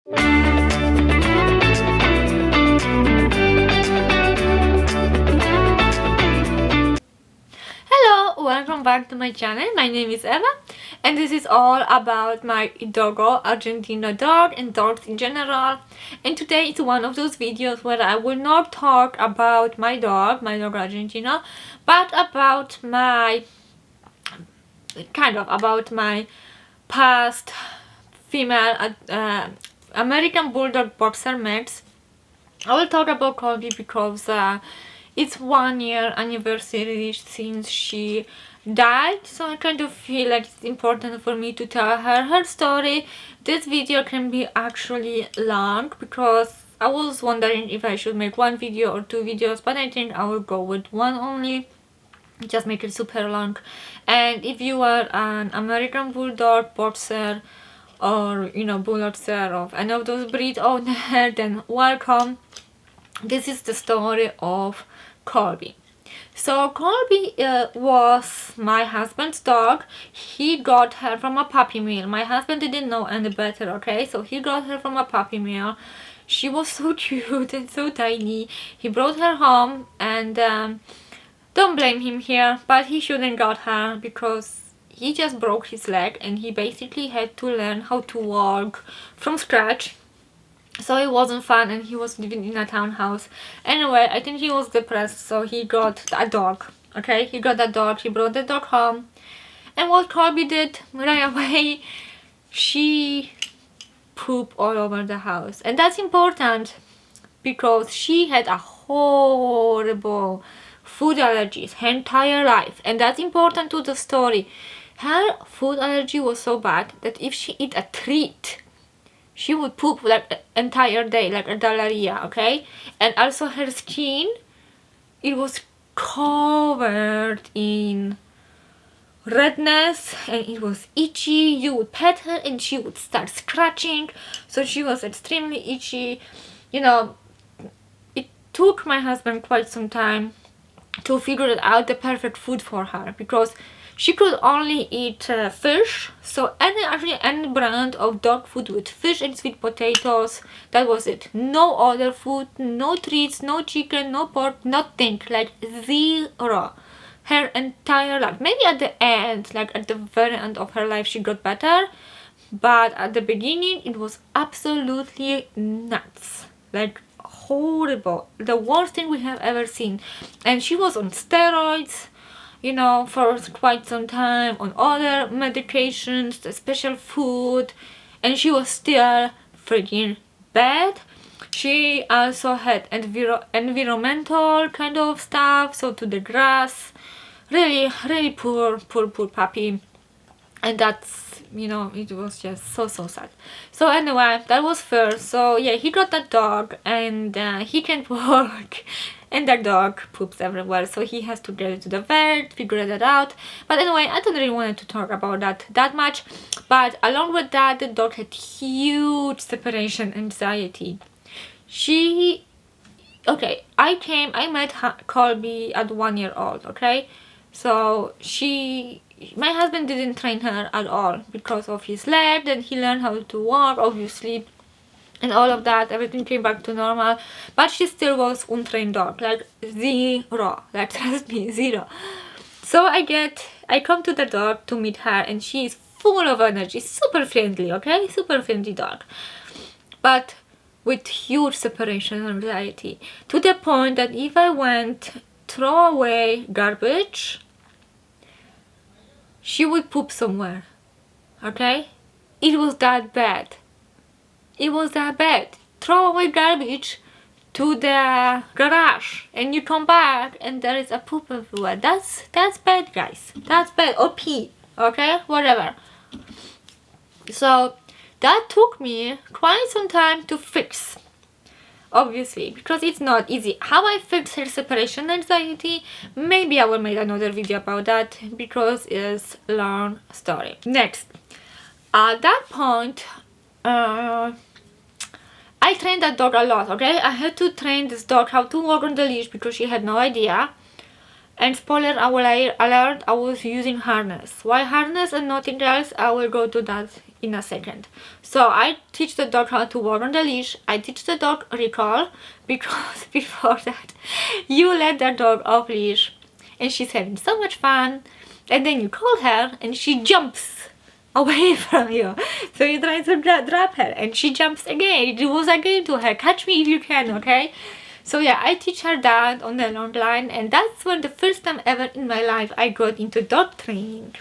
Hello, welcome back to my channel. My name is Eva and this is all about my doggo, Argentina dog, and dogs in general. And today is one of those videos where I will not talk about my dog Argentina, but about my about my past female American Bulldog boxer mates. I will talk about Kirby because it's 1 year anniversary since she died, so I kind of feel like it's important for me to tell her story. This video can be actually long because I was wondering if I should make one video or two videos, but I think I will go with one only, just make it super long. And if you are an American Bulldog boxer or bulldozer of any of those breed owner, then welcome. This is the story of Kirby. So Kirby was my husband's dog. He got her from a puppy mill. My husband didn't know any better, okay? So he got her from a puppy mill. She was so cute and so tiny. He brought her home, and don't blame him here, but he shouldn't got her because he just broke his leg and he basically had to learn how to walk from scratch. So it wasn't fun, and he was living in a townhouse. Anyway, I think he was depressed, so he got a dog. Okay, he got a dog, he brought the dog home. And what Kirby did right away, she pooped all over the house. And that's important because she had a horrible food allergies her entire life. And that's important to the story. Her food allergy was so bad that if she eat a treat, she would poop like the entire day, like a diarrhea, okay? And also her skin, it was covered in redness and it was itchy. You would pet her and she would start scratching, so she was extremely itchy. It took my husband quite some time to figure out the perfect food for her because she could only eat fish, so any brand of dog food with fish and sweet potatoes, that was it. No other food, no treats, no chicken, no pork, nothing, like zero. Her entire life. Maybe at the end, like at the very end of her life, she got better, but at the beginning it was absolutely nuts, like horrible, the worst thing we have ever seen. And she was on steroids, for quite some time, on other medications, the special food, and she was still freaking bad. She also had environmental kind of stuff, so to the grass. Really poor puppy. And that's, it was just so sad. So anyway, that was first. So yeah, he got that dog, and he can't walk, and that dog poops everywhere, so he has to get it to the vet, figure that out. But anyway, I don't really want to talk about that much. But along with that, the dog had huge separation anxiety. I met Kirby at 1 year old, okay? So my husband didn't train her at all because of his leg. Then he learned how to walk, obviously, and all of that. Everything came back to normal, but she still was untrained dog, like zero, like trust me, zero. So I come to the dog to meet her, and she is full of energy, super friendly, okay, super friendly dog, but with huge separation anxiety, to the point that if I went throw away garbage, she would poop somewhere, okay? It was that bad. It was that bad. Throw away garbage to the garage and you come back and there is a poop everywhere. That's bad, guys. That's bad. Or pee, okay? Whatever. So that took me quite some time to fix, obviously, because it's not easy. How I fixed her separation anxiety, maybe I will make another video about that because it's a long story. Next, at that point, I trained that dog a lot, okay? I had to train this dog how to walk on the leash because she had no idea. And spoiler alert, I was using harness. Why harness and nothing else? I will go to that in a second. So I teach the dog how to walk on the leash. I teach the dog recall, because before that you let the dog off leash and she's having so much fun, and then you call her and she jumps away from you. So you try to drop her and she jumps again. It was a game to her. Catch me if you can, okay? So yeah, I teach her that on the long line, and that's when the first time ever in my life I got into dog training.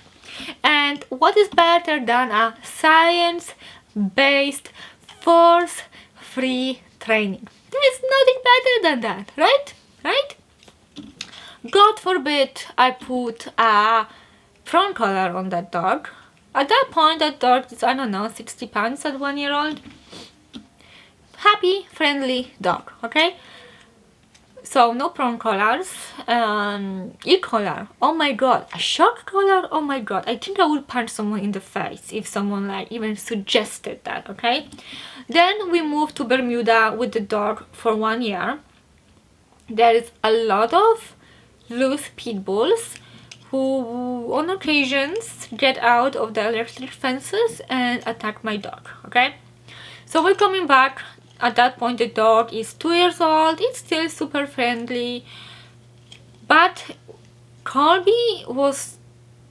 And what is better than a science-based, force-free training? There is nothing better than that, right? Right? God forbid I put a prong collar on that dog. At that point, that dog is, I don't know, 60 pounds at 1 year old. Happy, friendly dog, okay? So no prong collars. E-collar, oh my god. A shock collar, oh my god. I think I would punch someone in the face if someone like even suggested that, okay? Then we moved to Bermuda with the dog for 1 year. There is a lot of loose pit bulls who on occasions get out of the electric fences and attack my dog, okay? So we're coming back. At that point the dog is 2 years old. It's still super friendly, but Kirby was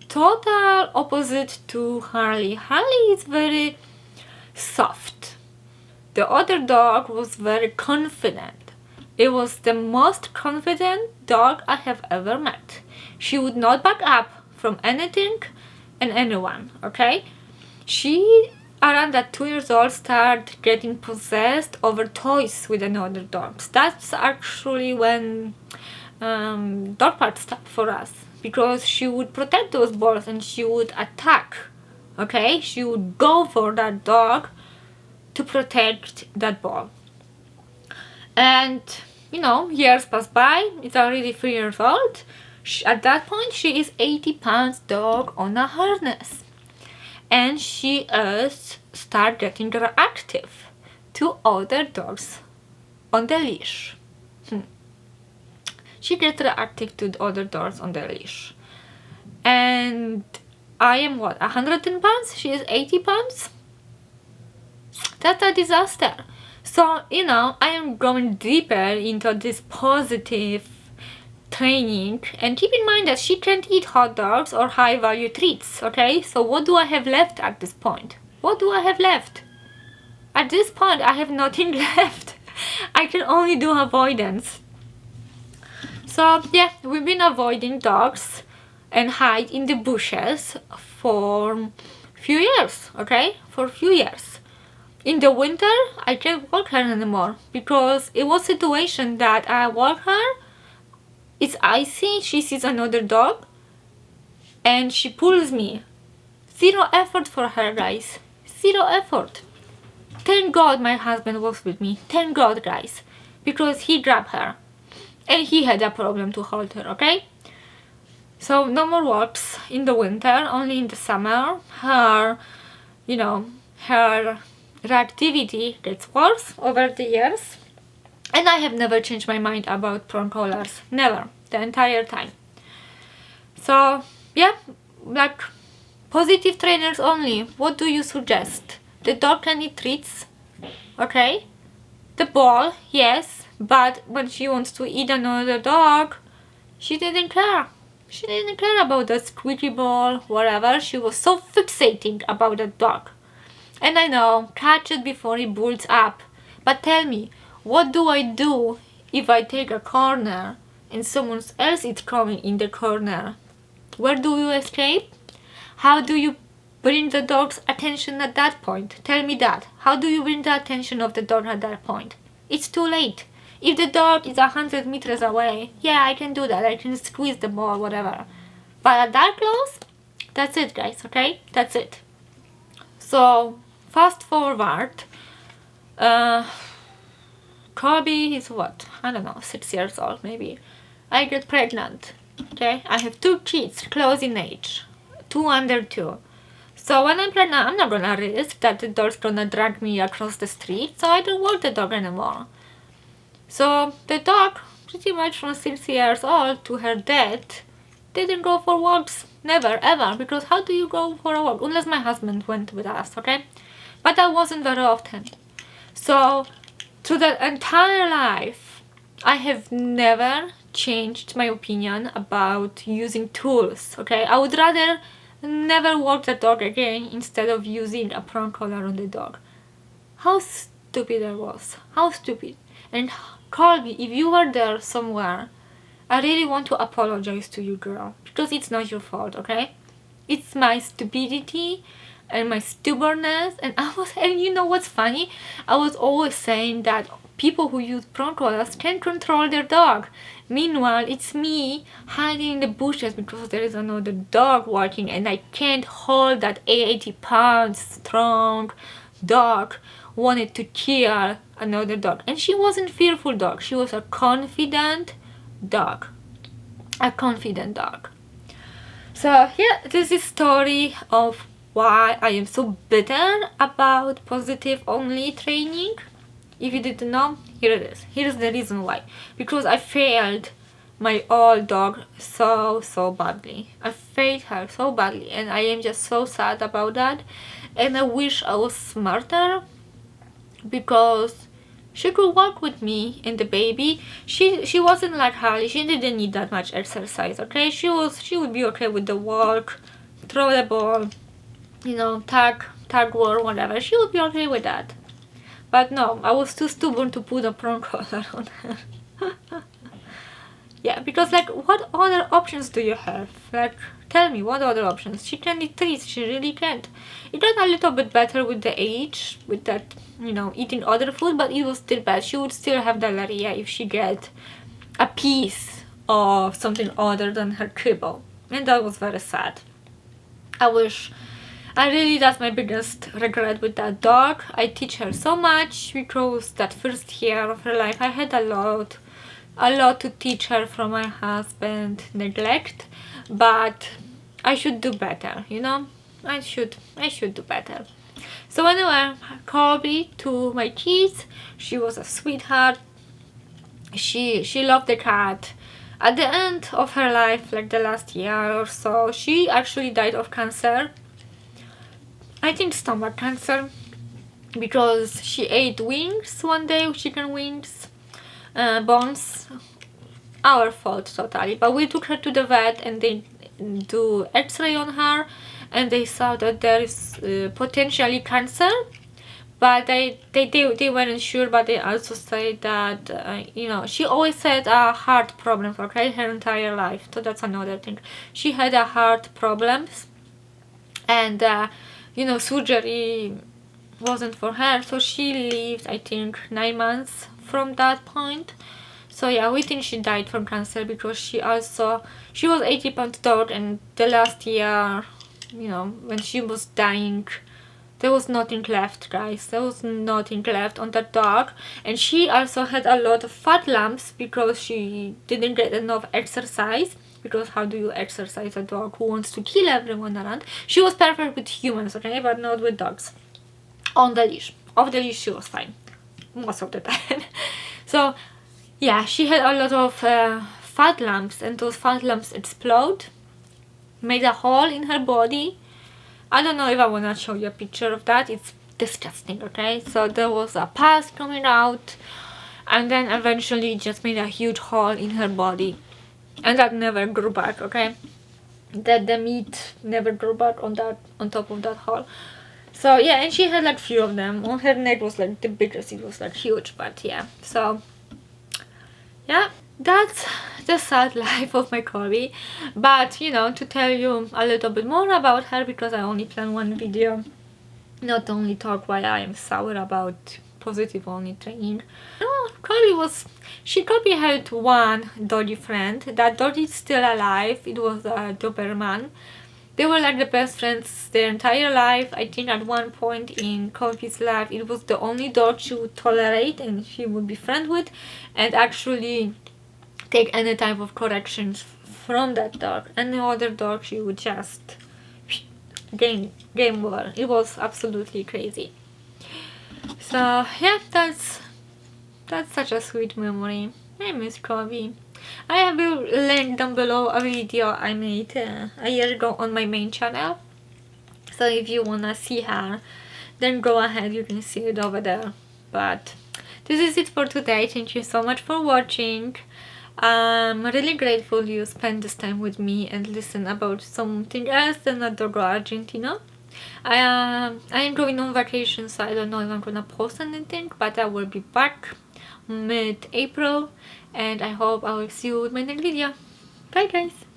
total opposite to Harley. Harley is very soft. The other dog was very confident. It was the most confident dog I have ever met. She would not back up from anything and anyone, okay? She, around that 2 years old, started getting possessed over toys with another dogs. That's actually when dog park stopped for us, because she would protect those balls and she would attack, okay? She would go for that dog to protect that ball. And you know, years pass by. It's already 3 years old. At that point she is 80 pounds dog on a harness, and she is start getting reactive to other dogs on the leash. She gets reactive to the other dogs on the leash, and I am what, 110 pounds? She is 80 pounds. That's a disaster. So, you know, I am going deeper into this positive training, and keep in mind that she can't eat hot dogs or high value treats, okay? So what do I have left at this point? What do I have left? At this point I have nothing left. I can only do avoidance. So yeah, we've been avoiding dogs and hide in the bushes for few years, okay? For a few years. In the winter, I can't walk her anymore, because it was a situation that I walk her, it's icy, she sees another dog, and she pulls me. Zero effort for her, guys. Zero effort. Thank God my husband was with me. Thank God, guys. Because he grabbed her. And he had a problem to hold her, okay? So no more walks in the winter, only in the summer. Her, you know, her reactivity gets worse over the years, and I have never changed my mind about prong collars. Never. The entire time. So yeah, like positive trainers only. What do you suggest? The dog can eat treats, okay? The ball, yes, but when she wants to eat another dog, she didn't care. She didn't care about the squeaky ball, whatever. She was so fixating about the dog. And I know, catch it before it builds up. But tell me, what do I do if I take a corner and someone else is coming in the corner? Where do you escape? How do you bring the dog's attention at that point? Tell me that. How do you bring the attention of the dog at that point? It's too late. If the dog is 100 meters away, yeah, I can do that. I can squeeze the ball, whatever. But at that close, that's it, guys, okay? That's it. So, fast forward. Kirby is what? I don't know, 6 years old maybe. I get pregnant. Okay, I have 2 kids close in age, 2 under 2. So when I'm pregnant, I'm not gonna risk that the dog's gonna drag me across the street, so I don't walk the dog anymore. So the dog, pretty much from 6 years old to her death, didn't go for walks Never, ever, because how do you go for a walk? Unless my husband went with us, okay? But that wasn't very often. So, through the entire life, I have never changed my opinion about using tools, okay? I would rather never walk the dog again instead of using a prong collar on the dog. How stupid I was. How stupid. And Kirby, if you were there somewhere, I really want to apologize to you, girl, because it's not your fault, okay? It's my stupidity and my stubbornness, and you know what's funny? I was always saying that people who use prong collars can control their dog. Meanwhile, it's me hiding in the bushes because there is another dog walking and I can't hold that 80 pounds strong dog wanted to kill another dog. And she wasn't fearful dog, she was a confident dog. A confident dog. So yeah, this is story of why I am so bitter about positive only training. If you didn't know, here it is. Here's the reason why. Because I failed my old dog so badly. I failed her so badly and I am just so sad about that. And I wish I was smarter, because she could walk with me and the baby. She wasn't like Harley. She didn't need that much exercise, okay? She would be okay with the walk, throw the ball, you know, tag war, whatever. She would be okay with that. But no, I was too stubborn to put a prong collar on her. Yeah, because like, what other options do you have? Like, tell me, what other options? She can eat treats, she really can't. It got a little bit better with the age, with that, you know, eating other food, but it was still bad. She would still have diarrhea if she get a piece of something other than her kibble. And that was very sad. That's my biggest regret with that dog. I teach her so much because that first year of her life I had a lot to teach her from my husband neglect, but I should do better, you know. I should do better. So anyway, Kirby, to my kids, she was a sweetheart. She loved the cat. At the end of her life, like the last year or so, she actually died of cancer. I think stomach cancer, because she ate wings one day, chicken wings, bones. Our fault totally. But we took her to the vet and they do x-ray on her and they saw that there is potentially cancer, but they weren't sure. But they also say that you know, she always had a heart problem, okay, her entire life. So that's another thing. She had a heart problems, and you know, surgery wasn't for her, so she lived, I think, 9 months from that point. So yeah, we think she died from cancer, because she was 80-pound dog, and the last year, you know, when she was dying, there was nothing left, guys. There was nothing left on that dog. And she also had a lot of fat lumps because she didn't get enough exercise. Because how do you exercise a dog who wants to kill everyone around? She was perfect with humans, okay, but not with dogs. On the leash. Off the leash she was fine. Most of the time. So yeah, she had a lot of fat lumps, and those fat lumps explode, made a hole in her body. I don't know if I want to show you a picture of that. It's disgusting, okay? So there was a pus coming out, and then eventually it just made a huge hole in her body. And that never grew back, okay? That the meat never grew back on top of that hole. So yeah, and she had like few of them. On her neck was like the biggest, it was like huge, but yeah. So yeah, that's the sad life of my Kirby. But you know, to tell you a little bit more about her, because I only plan one video, not only talk why I am sour about positive only training. No, Kirby had one doggy friend. That dog is still alive. It was a Doberman. They were like the best friends their entire life. I think at one point in Kirby's life, it was the only dog she would tolerate and she would be friends with, and actually take any type of corrections from that dog. Any other dog she would just game over. It was absolutely crazy. So yeah, that's such a sweet memory. I miss Kirby. I will link down below a video I made a year ago on my main channel. So if you wanna see her, then go ahead, you can see it over there. But this is it for today. Thank you so much for watching. I'm really grateful you spent this time with me and listen about something else than not Dogo Argentina. I am going on vacation, so I don't know if I'm gonna post anything, but I will be back mid-April, and I hope I will see you with my next video. Bye guys!